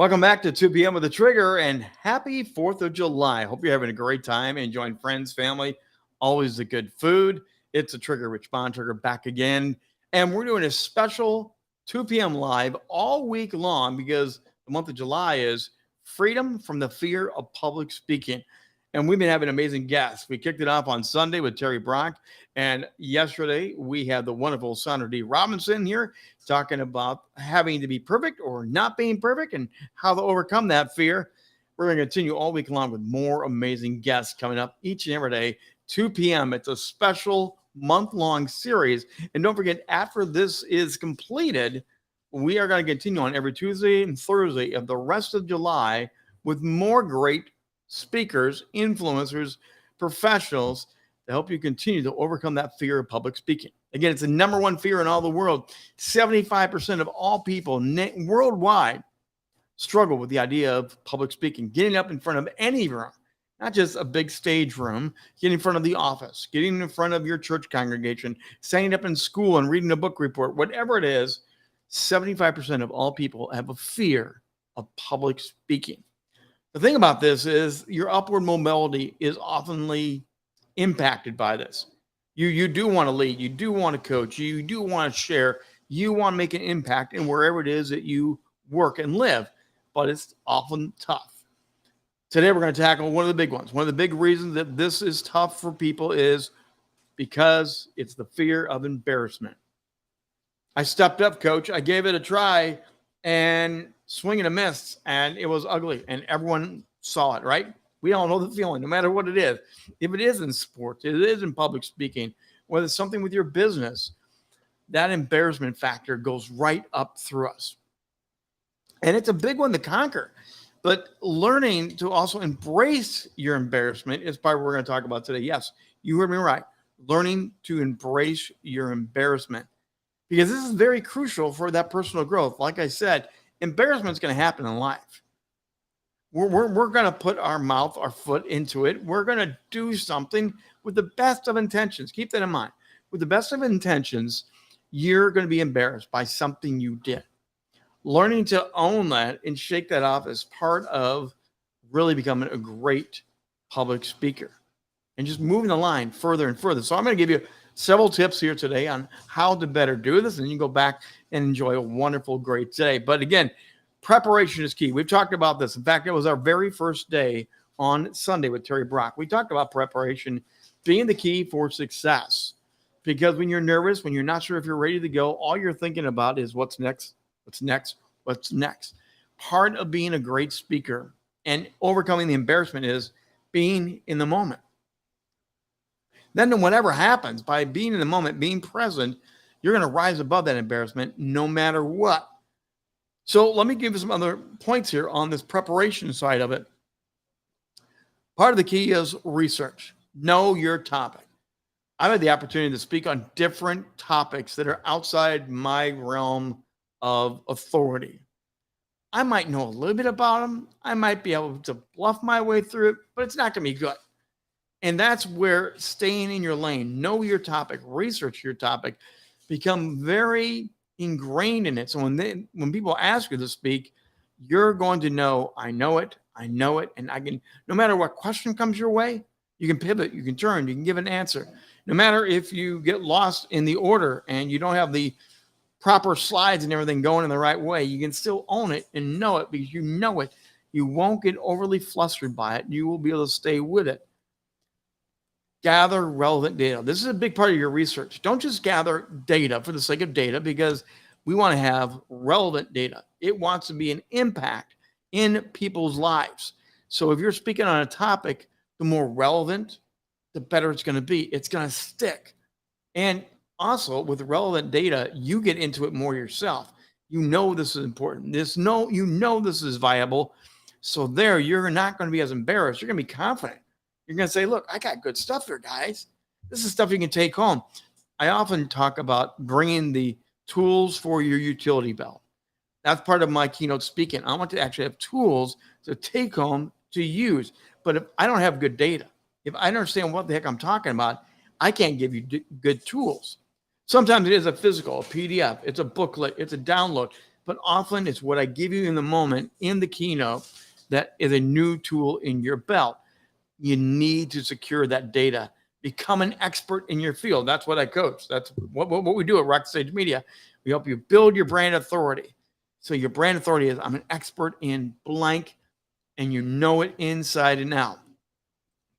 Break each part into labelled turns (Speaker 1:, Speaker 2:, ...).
Speaker 1: Welcome back to 2 p.m. with the Trigger and happy 4th of July. Hope you're having a great time, enjoying friends, family, always the good food. It's a Trigger, Rich Bontrager back again. And we're doing a special 2 p.m. live all week long because the month of July is freedom from the fear of public speaking. And we've been having amazing guests. We kicked it off on Sunday with Terry Brock. And yesterday we had the wonderful Sandra D. Robinson here talking about having to be perfect or not being perfect and how to overcome that fear. We're going to continue all week long with more amazing guests coming up each and every day, 2 p.m. It's a special month-long series. And don't forget, after this is completed, we are going to continue on every Tuesday and Thursday of the rest of July with more great speakers, influencers, professionals to help you continue to overcome that fear of public speaking. Again, it's the number one fear in all the world. 75% of all people worldwide struggle with the idea of public speaking, getting up in front of any room, not just a big stage room, getting in front of the office, getting in front of your church congregation, standing up in school and reading a book report, whatever it is. 75% of all people have a fear of public speaking. The thing about this is your upward mobility is oftenly impacted by this. You do want to lead, you do want to coach, you do want to share, you want to make an impact in wherever it is that you work and live, but it's often tough. Today we're going to tackle one of the big ones. One of the big reasons that this is tough for people is because it's the fear of embarrassment. I stepped up, coach. I gave it a try and swing and a miss, and it was ugly, and everyone saw it, right? We all know the feeling, no matter what it is. If it is in sports, it is in public speaking, whether it's something with your business, that embarrassment factor goes right up through us. And it's a big one to conquer. But learning to also embrace your embarrassment is part of what we're going to talk about today. Yes, you heard me right. Learning to embrace your embarrassment. Because this is very crucial for that personal growth. Like I said, embarrassment is going to happen in life. We're going to put our mouth, our foot into it. We're going to do something with the best of intentions. Keep that in mind. With the best of intentions, you're going to be embarrassed by something you did. Learning to own that and shake that off is part of really becoming a great public speaker and just moving the line further and further. So I'm going to give you several tips here today on how to better do this, and you can go back and enjoy a wonderful, great day. But again, preparation is key. We've talked about this. In fact, it was our very first day on Sunday with Terry Brock. We talked about preparation being the key for success. Because when you're nervous, when you're not sure if you're ready to go, all you're thinking about is what's next, what's next, what's next. Part of being a great speaker and overcoming the embarrassment is being in the moment. Then whatever happens, by being in the moment, being present, you're going to rise above that embarrassment no matter what. So let me give you some other points here on this preparation side of it. Part of the key is research. Know your topic. I've had the opportunity to speak on different topics that are outside my realm of authority. I might know a little bit about them. I might be able to bluff my way through it, but it's not going to be good. And that's where staying in your lane, know your topic, research your topic, become very ingrained in it. So when people ask you to speak, you're going to know, I know it, and I can, no matter what question comes your way, you can pivot, you can turn, you can give an answer. No matter if you get lost in the order and you don't have the proper slides and everything going in the right way, you can still own it and know it because you know it. You won't get overly flustered by it. You will be able to stay with it. Gather relevant data. This is a big part of your research. Don't just gather data for the sake of data because we want to have relevant data. It wants to be an impact in people's lives. So if you're speaking on a topic, the more relevant, the better it's going to be. It's going to stick. And also with relevant data, you get into it more yourself. You know this is important. You know this is viable. So there, you're not going to be as embarrassed. You're going to be confident. You're going to say, look, I got good stuff here, guys. This is stuff you can take home. I often talk about bringing the tools for your utility belt. That's part of my keynote speaking. I want to actually have tools to take home to use. But if I don't have good data, if I don't understand what the heck I'm talking about, I can't give you good tools. Sometimes it is a physical, a PDF, it's a booklet, it's a download. but often it's what I give you in the moment in the keynote that is a new tool in your belt. You need to secure that data. Become an expert in your field. That's what I coach. That's what we do at Rock Stage Media. We help you build your brand authority. So your brand authority is, I'm an expert in blank, and you know it inside and out.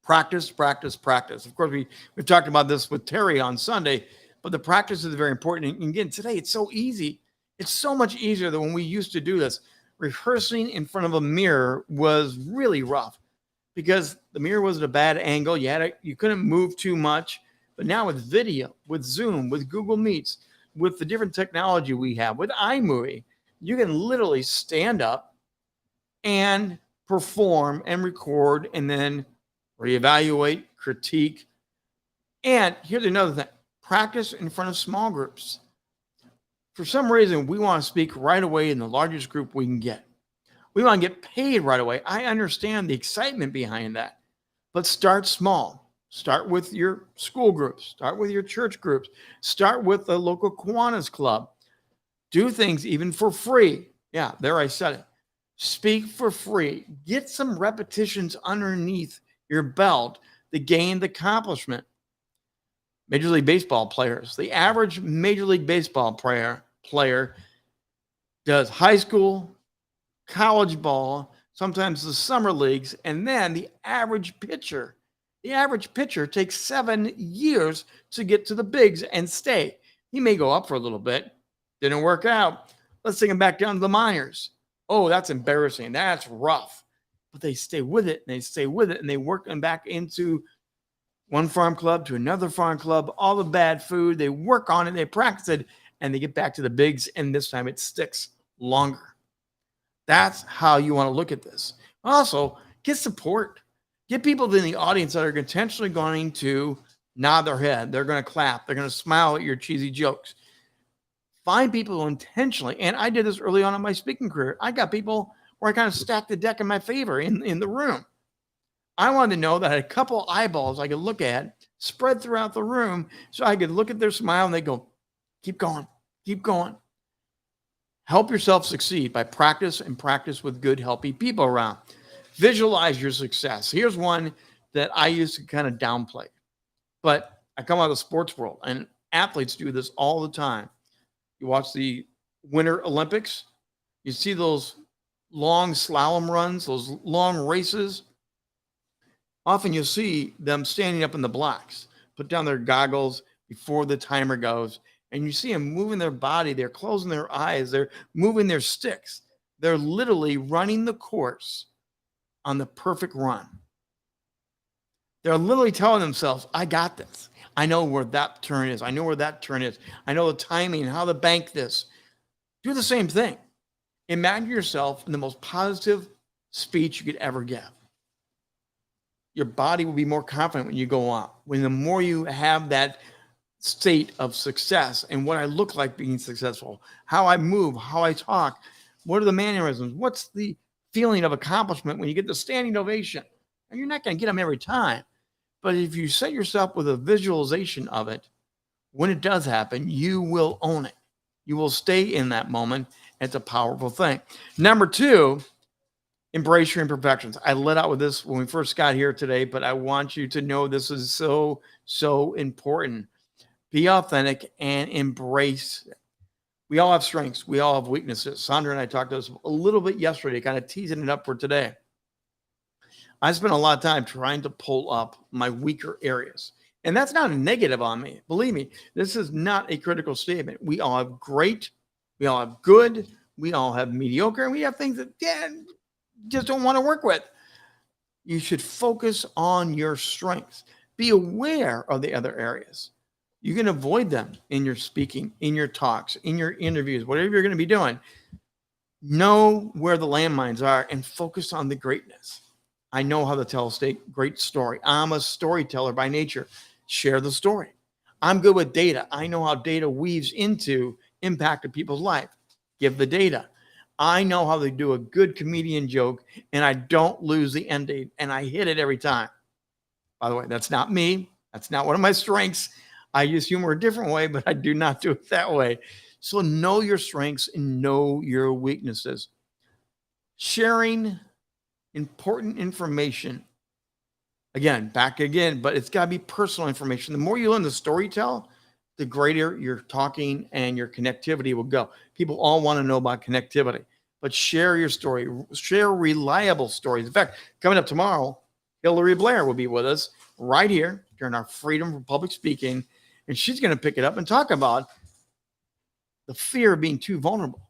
Speaker 1: Practice, practice, practice. Of course, we've talked about this with Terry on Sunday, but the practice is very important. And again, today it's so easy. It's so much easier than when we used to do this. Rehearsing in front of a mirror was really rough because the mirror was at a bad angle. You couldn't move too much. But now with video, with Zoom, with Google Meets, with the different technology we have, with iMovie, you can literally stand up and perform and record and then reevaluate, critique. And here's another thing. Practice in front of small groups. For some reason, we want to speak right away in the largest group we can get. We want to get paid right away. I understand the excitement behind that. But start small. Start with your school groups. Start with your church groups. Start with the local Kiwanis Club. Do things even for free. Yeah, there I said it. Speak for free. Get some repetitions underneath your belt to gain the accomplishment. Major League Baseball players. The average Major League Baseball player does high school, college ball, sometimes the summer leagues, and then the average pitcher. The average pitcher takes 7 years to get to the bigs and stay. He may go up for a little bit. Didn't work out. Let's take him back down to the minors. Oh, that's embarrassing. That's rough. But they stay with it, and they stay with it, and they work them back into one farm club to another farm club, all the bad food. They work on it, they practice it, and they get back to the bigs, and this time it sticks longer. That's how you want to look at this. Also, get support. Get people in the audience that are intentionally going to nod their head. They're going to clap. They're going to smile at your cheesy jokes. Find people intentionally, and I did this early on in my speaking career. I got people where I kind of stacked the deck in my favor in the room. I wanted to know that I had a couple eyeballs I could look at spread throughout the room so I could look at their smile and they go, keep going, keep going. Help yourself succeed by practice and practice with good, healthy people around. Visualize your success. Here's one that I used to kind of downplay, but I come out of the sports world and athletes do this all the time. You watch the Winter Olympics, you see those long slalom runs, those long races. Often you'll see them standing up in the blocks, put down their goggles before the timer goes, and you see them moving their body. They're closing their eyes. They're moving their sticks. They're literally running the course on the perfect run. They're literally telling themselves, I got this. I know where that turn is. I know where that turn is. I know the timing, how to bank this. Do the same thing. Imagine yourself in the most positive speech you could ever give. Your body will be more confident when you go on. When the more you have that state of success and what I look like being successful, how I move, how I talk, what are the mannerisms, what's the feeling of accomplishment when you get the standing ovation? And you're not going to get them every time. But if you set yourself with a visualization of it, when it does happen, you will own it. You will stay in that moment. It's a powerful thing. Number 2, embrace your imperfections. I let out with this when we first got here today, but I want you to know this is so, so important. Be authentic and embrace it. We all have strengths. We all have weaknesses. Sandra and I talked to us a little bit yesterday, kind of teasing it up for today. I spent a lot of time trying to pull up my weaker areas. And that's not a negative on me. Believe me, this is not a critical statement. We all have great, we all have good, we all have mediocre, and we have things that just don't want to work with. You should focus on your strengths. Be aware of the other areas. You can avoid them in your speaking, in your talks, in your interviews, whatever you're going to be doing. Know where the landmines are and focus on the greatness. I know how to tell a great story. I'm a storyteller by nature. Share the story. I'm good with data. I know how data weaves into impact of people's life. Give the data. I know how to do a good comedian joke, and I don't lose the end date, and I hit it every time. By the way, that's not me. That's not one of my strengths. I use humor a different way, but I do not do it that way. So know your strengths and know your weaknesses. Sharing important information. Again, back again, but it's got to be personal information. The more you learn the story tell, the greater your talking and your connectivity will go. People all want to know about connectivity, but share your story, share reliable stories. In fact, coming up tomorrow, Hillary Blair will be with us right here during our Freedom from Public Speaking, and she's going to pick it up and talk about the fear of being too vulnerable.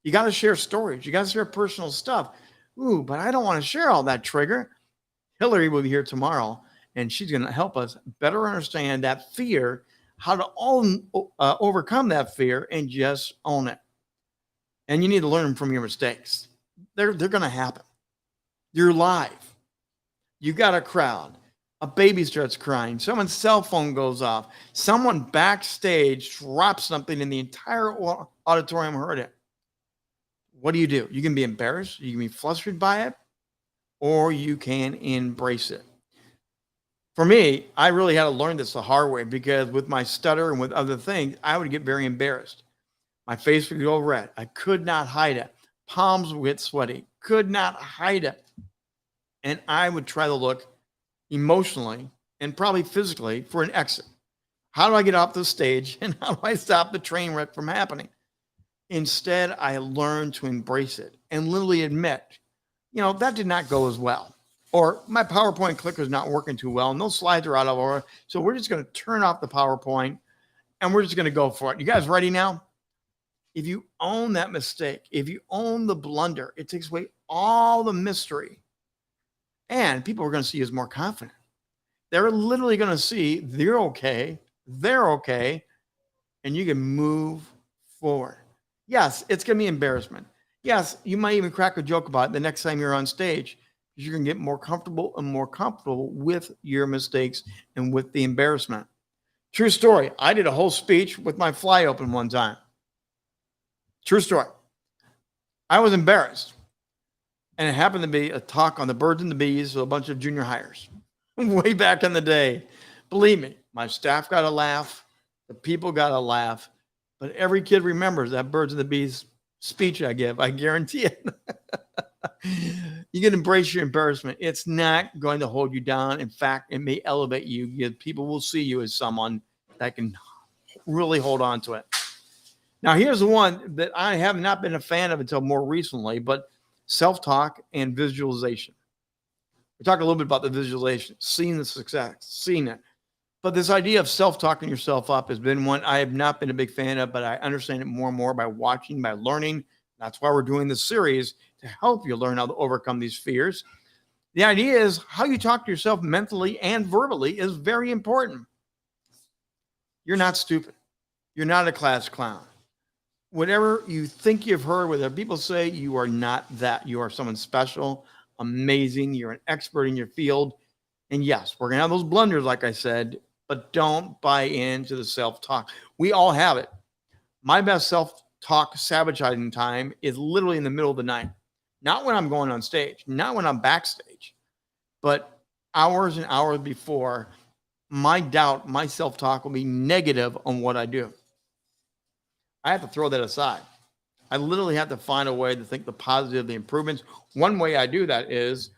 Speaker 1: You got to share stories. You got to share personal stuff. Ooh, but I don't want to share all that, Trigger. Hillary will be here tomorrow, and she's going to help us better understand that fear, how to overcome that fear, and just own it. And you need to learn from your mistakes. They're going to happen. You're live. You got a crowd. A baby starts crying. Someone's cell phone goes off. Someone backstage drops something, and the entire auditorium heard it. What do? You can be embarrassed. You can be flustered by it, or you can embrace it. For me, I really had to learn this the hard way, because with my stutter and with other things, I would get very embarrassed. My face would go red. I could not hide it. Palms would get sweaty. Could not hide it. And I would try to look emotionally and probably physically for an exit. How do I get off the stage, and how do I stop the train wreck from happening? Instead, I learned to embrace it and literally admit, that did not go as well. Or my PowerPoint clicker is not working too well, and those slides are out of order. So we're just going to turn off the PowerPoint, and we're just going to go for it. You guys ready now? If you own that mistake, if you own the blunder, it takes away all the mystery. And people are going to see you as more confident. They're literally going to see they're okay, and you can move forward. Yes, it's going to be embarrassment. Yes, you might even crack a joke about it the next time you're on stage, because you're going to get more comfortable and more comfortable with your mistakes and with the embarrassment. True story. I did a whole speech with my fly open one time. True story. I was embarrassed. And it happened to be a talk on the birds and the bees with a bunch of junior hires way back in the day. Believe me, my staff got a laugh. The people got a laugh. But every kid remembers that birds and the bees speech I give. I guarantee it. You can embrace your embarrassment. It's not going to hold you down. In fact, it may elevate you. People will see you as someone that can really hold on to it. Now, here's the one that I have not been a fan of until more recently, but self-talk and visualization. We talked a little bit about the visualization, seeing the success, seeing it. But this idea of self-talking yourself up has been one I have not been a big fan of, but I understand it more and more by watching, by learning. That's why we're doing this series, to help you learn how to overcome these fears. The idea is how you talk to yourself mentally and verbally is very important. You're not stupid. You're not a class clown. Whatever you think you've heard, whether people say, you are not that. You are someone special, amazing. You're an expert in your field. And yes, we're going to have those blunders, like I said, but don't buy into the self-talk. We all have it. My best self-talk sabotaging time is literally in the middle of the night. Not when I'm going on stage, not when I'm backstage, but hours and hours before. My doubt, my self-talk will be negative on what I do. I have to throw that aside. I literally have to find a way to think the positive, the improvements. One way I do that is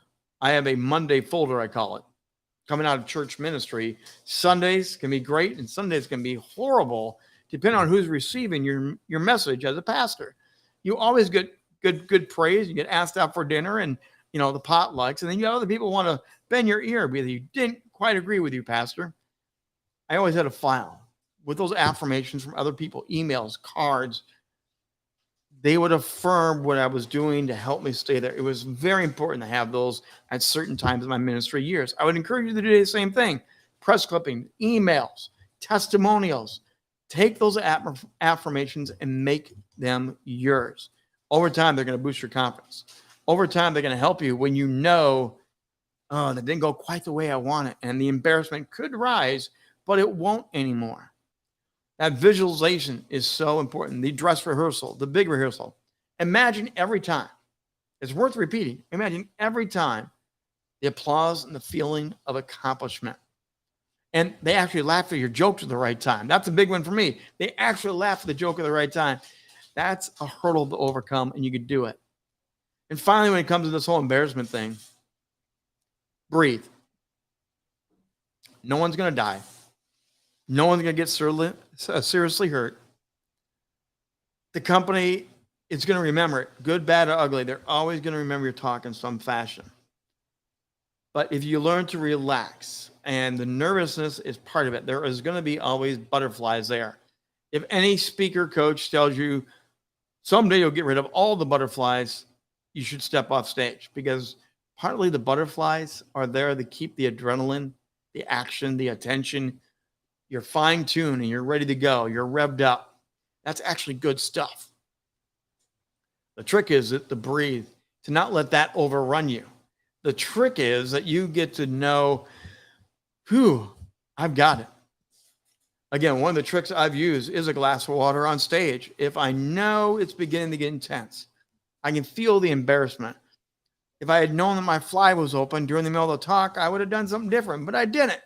Speaker 1: I have a Monday folder, I call it, coming out of church ministry. Sundays can be great and Sundays can be horrible, depending on who's receiving your message as a pastor. You always get good praise. You get asked out for dinner and, the potlucks. And then you have other people want to bend your ear because you didn't quite agree with you, pastor. I always had a file with those affirmations from other people, emails, cards. They would affirm what I was doing to help me stay there. It was very important to have those at certain times in my ministry years. I would encourage you to do the same thing. Press clipping, emails, testimonials. Take those affirmations and make them yours. Over time, they're going to boost your confidence. Over time, they're going to help you when that didn't go quite the way I want it. And the embarrassment could rise, but it won't anymore. That visualization is so important. The dress rehearsal, the big rehearsal. Imagine every time. It's worth repeating. Imagine every time the applause and the feeling of accomplishment. And they actually laugh at your jokes at the right time. That's a big one for me. They actually laugh at the joke at the right time. That's a hurdle to overcome, and you can do it. And finally, when it comes to this whole embarrassment thing, breathe. No one's going to die. No one's going to get seriously hurt. The company is going to remember it, good, bad, or ugly. They're always going to remember your talk in some fashion. But if you learn to relax, and the nervousness is part of it, there is going to be always butterflies there. If any speaker coach tells you someday you'll get rid of all the butterflies, you should step off stage, because partly the butterflies are there to keep the adrenaline, the action, the attention. You're fine-tuned and you're ready to go. You're revved up. That's actually good stuff. The trick is to breathe, to not let that overrun you. The trick is that you get to know, I've got it. Again, one of the tricks I've used is a glass of water on stage. If I know it's beginning to get intense, I can feel the embarrassment. If I had known that my fly was open during the middle of the talk, I would have done something different, but I didn't.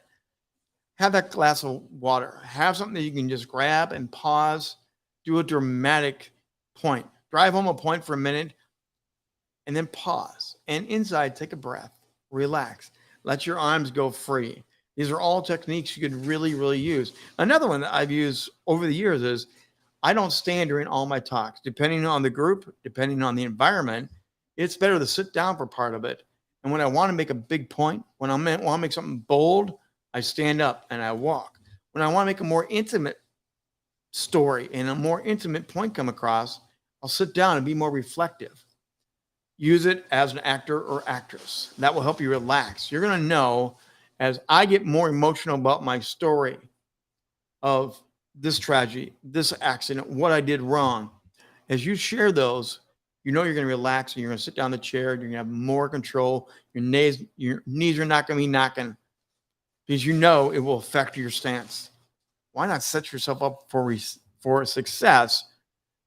Speaker 1: Have that glass of water. Have something that you can just grab and pause, do a dramatic point. Drive home a point for a minute, and then pause. And inside, take a breath. Relax. Let your arms go free. These are all techniques you could really, really use. Another one that I've used over the years is I don't stand during all my talks. Depending on the group, depending on the environment, it's better to sit down for part of it. And when I want to make a big point, when I want to make something bold, I stand up and I walk. When I want to make a more intimate story and a more intimate point come across, I'll sit down and be more reflective. Use it as an actor or actress. That will help you relax. You're going to know, as I get more emotional about my story of this tragedy, this accident, what I did wrong, as you share those, you know you're going to relax and you're going to sit down in the chair and you're going to have more control. Your knees are not going to be knocking, because you know it will affect your stance. Why not set yourself up for success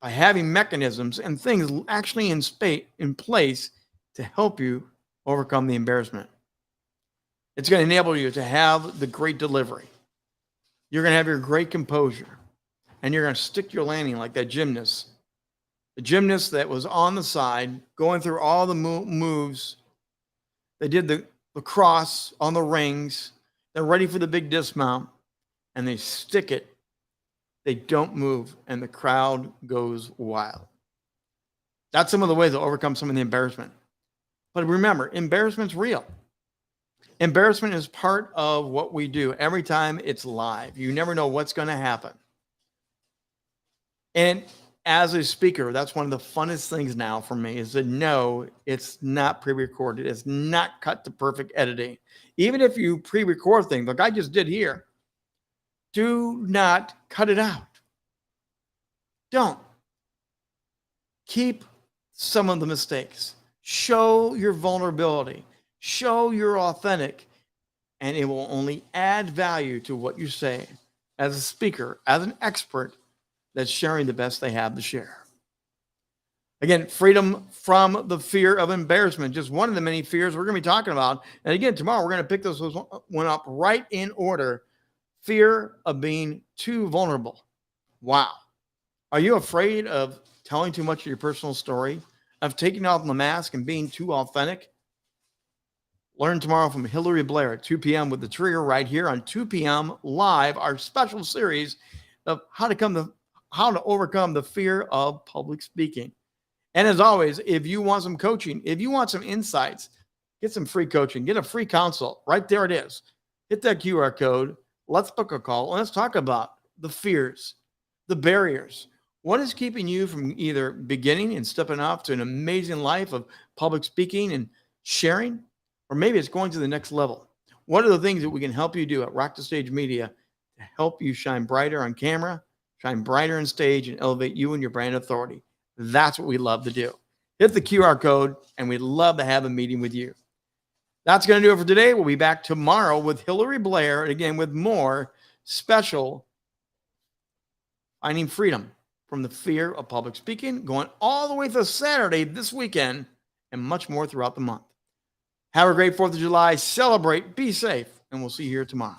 Speaker 1: by having mechanisms and things actually in place to help you overcome the embarrassment? It's going to enable you to have the great delivery. You're going to have your great composure, and you're going to stick your landing like that gymnast. The gymnast that was on the side going through all the moves. They did the cross on the rings. They're ready for the big dismount, and they stick it. They don't move, and the crowd goes wild. That's some of the ways to overcome some of the embarrassment. But remember, embarrassment's real. Embarrassment is part of what we do every time it's live. You never know what's going to happen. And as a speaker, that's one of the funnest things now for me, is to know it's not pre-recorded. It's not cut to perfect editing. Even if you pre-record things like I just did here, do not cut it out. Don't. Keep some of the mistakes. Show your vulnerability. Show you're authentic, and it will only add value to what you say as a speaker, as an expert that's sharing the best they have to share. Again, freedom from the fear of embarrassment, just one of the many fears we're going to be talking about. And again, tomorrow we're going to pick this one up right in order. Fear of being too vulnerable. Wow. Are you afraid of telling too much of your personal story, of taking off the mask and being too authentic? Learn tomorrow from Hillary Blair at 2 p.m. with The Trigger right here on 2 p.m. live, our special series of how to overcome the fear of public speaking. And as always, if you want some coaching, if you want some insights, get some free coaching, get a free consult. Right there it is. Hit that QR code. Let's book a call. And let's talk about the fears, the barriers. What is keeping you from either beginning and stepping off to an amazing life of public speaking and sharing? Or maybe it's going to the next level. What are the things that we can help you do at Rock the Stage Media to help you shine brighter on camera, shine brighter on stage, and elevate you and your brand authority? That's what we love to do. Hit the QR code, and we'd love to have a meeting with you. That's going to do it for today. We'll be back tomorrow with Hillary Blair, and again with more special Finding Freedom from the Fear of Public Speaking, going all the way to Saturday this weekend, and much more throughout the month. Have a great 4th of July. Celebrate, be safe, and we'll see you here tomorrow.